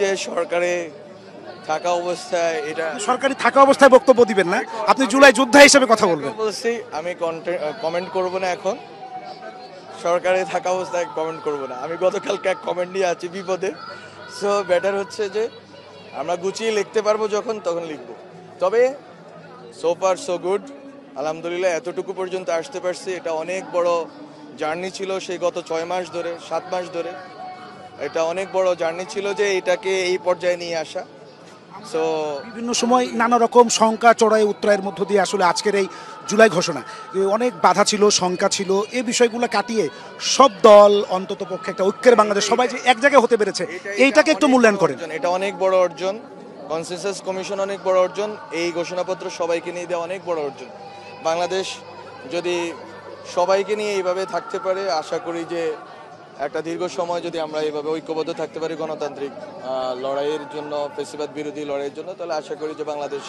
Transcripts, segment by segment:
যে সরকারে থাকা অবস্থায় এটা সরকারি থাকা অবস্থায় বক্তব্য দিবেন না, আপনি জুলাই যোদ্ধা হিসেবে কথা বলবেন। বলছি আমি কমেন্ট করব না এখন, সরকারে থাকা অবস্থায় কমেন্ট করব না। আমি গতকালকে এক কমেন্ট নিয়ে আছি বিপদে, সো বেটার হচ্ছে যে আমরা গুছিয়ে লিখতে পারবো যখন তখন লিখব। তবে সো ফার সো গুড, আলহামদুলিল্লাহ এতটুকু পর্যন্ত আসতে পারছি। এটা অনেক বড় জার্নি ছিল, সেই গত 6 মাস ধরে 7 মাস ধরে এটা অনেক বড় জার্নি ছিল যে এটাকে এই পর্যায়ে নিয়ে আসা। সো বিভিন্ন সময় নানা রকম শঙ্কা চড়াই উত্তরায়ের মধ্য দিয়ে আসলে আজকের এই জুলাই ঘোষণা অনেক বাধা ছিল, শঙ্কা ছিল, এই বিষয়গুলো কাটিয়ে সব দল অন্তত পক্ষে একটা ঐক্যের বাংলাদেশ, সবাই যে এক জায়গায় হতে পেরেছে এইটাকে একটু মূল্যায়ন করেন। এটা অনেক বড় অর্জন, কনসেনসাস কমিশন অনেক বড় অর্জন, এই ঘোষণাপত্র সবাইকে নিয়ে দেওয়া অনেক বড় অর্জন। বাংলাদেশ যদি সবাইকে নিয়ে এইভাবে থাকতে পারে, আশা করি যে একটা দীর্ঘ সময় যদি আমরা এইভাবে ঐক্যবদ্ধ থাকতে পারি গণতান্ত্রিক লড়াইয়ের জন্য, ফেসিবাদ বিরোধী লড়াইয়ের জন্য, তাহলে আশা করি যে বাংলাদেশ,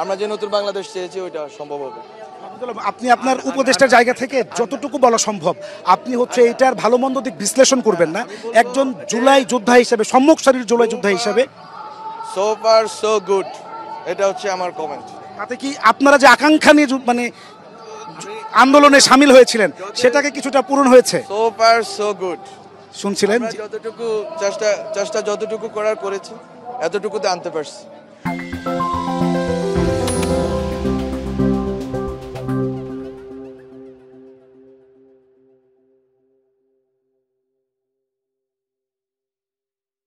আমরা যে নতুন বাংলাদেশ চেয়েছি ওইটা সম্ভব হবে। আপনি আপনার উপদেষ্টার জায়গা থেকে যতটুকু বলা সম্ভব আপনি হচ্ছে এটার ভালো মন্দ দিক বিশ্লেষণ করবেন না, একজন জুলাই যোদ্ধা হিসেবে, সম্মুখ সারির জুলাই যোদ্ধা হিসেবে। সো ফার সো গুড, এটা হচ্ছে আমার কমেন্ট। তাতে কি আপনারা যে আকাঙ্ক্ষা নিয়ে মানে আন্দোলনে সামিল হয়েছিলেন সেটাকে কিছুটা পূরণ হয়েছে? সো ফার সো গুড, শুনছিলেন যতটুকু চেষ্টা যতটুকু করার করেছি এতটুকুতে আনতে পারছি।